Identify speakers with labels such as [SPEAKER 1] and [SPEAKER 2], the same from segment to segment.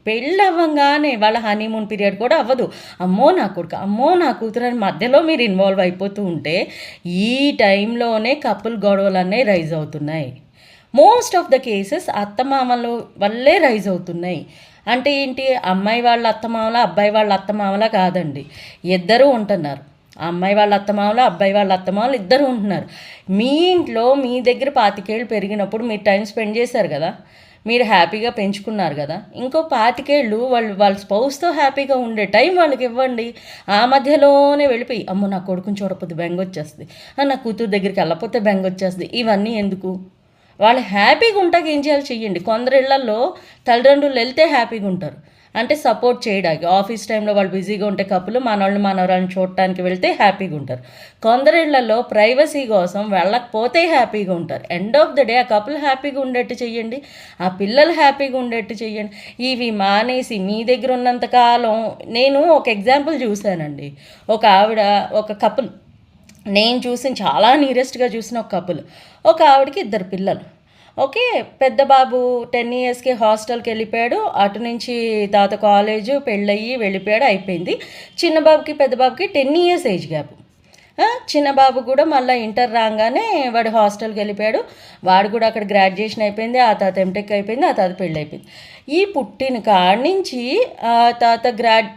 [SPEAKER 1] పెళ్ళవ్వంగానే వాళ్ళ honeymoon period కూడా అవ్వదు. అమ్మో నా కొడుకు, అమ్మో నా కూతురు అని మధ్యలో మీరు ఇన్వాల్వ్ అయిపోతూ ఉంటే ఈ టైంలోనే కపుల్ గొడవలన్నీ రైజ్ అవుతున్నాయి. మోస్ట్ ఆఫ్ ద కేసెస్ అత్తమామల వల్లే రైజ్ అవుతున్నాయి. అంటే ఏంటి, అమ్మాయి వాళ్ళ అత్తమామల అబ్బాయి వాళ్ళ అత్తమామల కాదండి, ఇద్దరూ ఉంటున్నారు. అమ్మాయి వాళ్ళ అత్తమామలు అబ్బాయి వాళ్ళ అత్తమామలు ఇద్దరు ఉంటున్నారు. మీ ఇంట్లో మీ దగ్గర 25 ఏళ్ళు పెరిగినప్పుడు మీరు టైం స్పెండ్ చేశారు కదా, మీరు హ్యాపీగా పెంచుకున్నారు కదా, ఇంకో 25 ఏళ్ళు వాళ్ళ స్పౌస్తో హ్యాపీగా ఉండే టైం వాళ్ళకి ఇవ్వండి. ఆ మధ్యలోనే వెళ్ళిపోయి అమ్మో నా కొడుకుని చూడకపోతే బెంగ వచ్చేస్తుంది, నా కూతురు దగ్గరికి వెళ్ళకపోతే బెంగ వచ్చేస్తుంది, ఇవన్నీ ఎందుకు? వాళ్ళు హ్యాపీగా ఉంటాక ఏం చేయాలి చెయ్యండి. కొందరు ఇళ్లలో తల్లిదండ్రులు వెళ్తే హ్యాపీగా ఉంటారు, అంటే సపోర్ట్ చేయడానికి. ఆఫీస్ టైంలో వాళ్ళు బిజీగా ఉంటే కప్పులు మనవాళ్ళని మనవరాలను చూడటానికి వెళ్తే హ్యాపీగా ఉంటారు. కొందరు ఇళ్లలో ప్రైవసీ కోసం వెళ్ళకపోతే హ్యాపీగా ఉంటారు. ఎండ్ ఆఫ్ ద డే ఆ కపుల్ హ్యాపీగా ఉండేట్టు చెయ్యండి, ఆ పిల్లలు హ్యాపీగా ఉండేట్టు చెయ్యండి. ఇవి మానేసి మీ దగ్గర ఉన్నంతకాలం, నేను ఒక ఎగ్జాంపుల్ చూశానండి. ఒక ఆవిడ, ఒక కపుల్, నేను చూసిన చాలా నియరెస్ట్గా చూసిన ఒక కపుల్, ఒక ఆవిడకి 2 పిల్లలు. ఓకే, పెద్ద బాబు 10 ఇయర్స్కి హాస్టల్కి వెళ్ళిపోయాడు, అటు నుంచి తాత కాలేజు పెళ్ళయ్యి వెళ్ళిపోయాడు, అయిపోయింది. చిన్న బాబుకి పెద్ద బాబుకి 10 ఇయర్స్ ఏజ్ గ్యాప్. చిన్న బాబు కూడా మళ్ళీ ఇంటర్ రాగానే వాడు హాస్టల్కి వెళ్ళిపోయాడు, వాడు కూడా అక్కడ గ్రాడ్యుయేషన్ అయిపోయింది, ఆ తాత ఎంటెక్ అయిపోయింది, ఆ తాత పెళ్ళి అయిపోయింది. ఈ పుట్టిన కాడి నుంచి ఆ తాత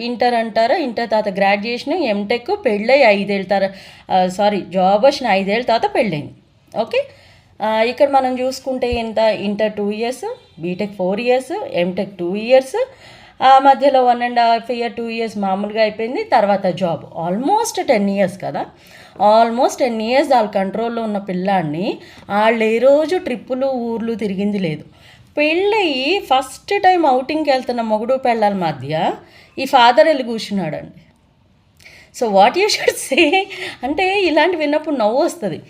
[SPEAKER 1] ఇంటర్ అంటారా, ఇంటర్ తాత గ్రాడ్యుయేషన్, ఎంటెక్, పెళ్ళై 5 ఏళ్ళ జాబ్ వచ్చిన 5 ఏళ్ళ తర్వాత పెళ్ళయింది. ఓకే, ఇక్కడ మనం చూసుకుంటే ఎంత, inter 2 years, BTech 4 years, MTech 2 years, ఆ మధ్యలో 1.5 ఇయర్ 2 ఇయర్స్ మామూలుగా అయిపోయింది, తర్వాత జాబ్. ఆల్మోస్ట్ 10 ఇయర్స్ కదా, ఆల్మోస్ట్ 10 ఇయర్స్ వాళ్ళ కంట్రోల్లో ఉన్న పిల్లాడిని వాళ్ళు ఏ రోజు ట్రిప్పులు ఊర్లు తిరిగింది లేదు. పెళ్ళయి ఫస్ట్ టైం అవుటింగ్కి వెళ్తున్న మొగుడు పెళ్ళాల మధ్య ఈ ఫాదర్ వెళ్ళి కూర్చున్నాడండి. So what you should say అంటే, ఇలాంటి విన్నప్పుడు నవ్వు వస్తుంది.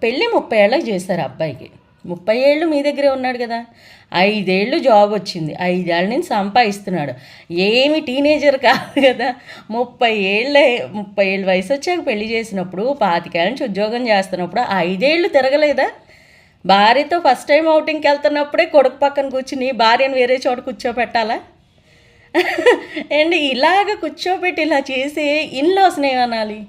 [SPEAKER 1] పెళ్ళి 30 ఏళ్ళకి చేశారు అబ్బాయికి, 30 ఏళ్ళు మీ దగ్గరే ఉన్నాడు కదా, 5 ఏళ్ళు జాబ్ వచ్చింది, 5 ఏళ్ళ నుంచి సంపాదిస్తున్నాడు, ఏమి టీనేజర్ కాదు కదా. 30 ఏళ్ళ వయసు వచ్చాక పెళ్లి చేసినప్పుడు, 25 ఏళ్ళ నుంచి ఉద్యోగం చేస్తున్నప్పుడు 5 ఏళ్ళు తిరగలేదా? భార్యతో ఫస్ట్ టైం అవుటింగ్కి వెళ్తున్నప్పుడే కొడుకు పక్కన కూర్చుని భార్యను వేరే చోట కూర్చోపెట్టాలా అండ్ ఇలాగ కూర్చోబెట్టి ఇలా చేసే ఇన్లాస్ని ఏమనాలి?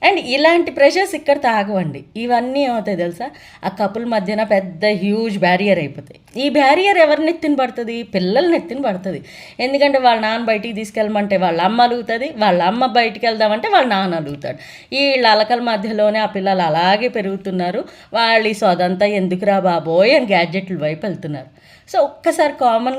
[SPEAKER 1] అండ్ ఇలాంటి ప్రెషర్స్ ఇక్కడ తాగవండి. ఇవన్నీ ఏమవుతాయి తెలుసా, ఆ కపుల్ మధ్యన పెద్ద హ్యూజ్ బ్యారియర్ అయిపోతాయి. ఈ బ్యారియర్ ఎవరి నెత్తిన పడుతుంది? పిల్లల నెత్తిన పడుతుంది. ఎందుకంటే వాళ్ళ నాన్న బయటికి తీసుకెళ్ళమంటే వాళ్ళ అమ్మ అలుగుతుంది, వాళ్ళ అమ్మ బయటికి వెళ్దామంటే వాళ్ళ నాన్న అలుగుతాడు. వీళ్ళ అలకల మధ్యలోనే ఆ పిల్లలు అలాగే పెరుగుతున్నారు. వాళ్ళు ఈ సొదంతా ఎందుకురా బాబోయ్ అని గ్యాడ్జెట్ల వైపు వెళ్తున్నారు. సో ఒక్కసారి కామన్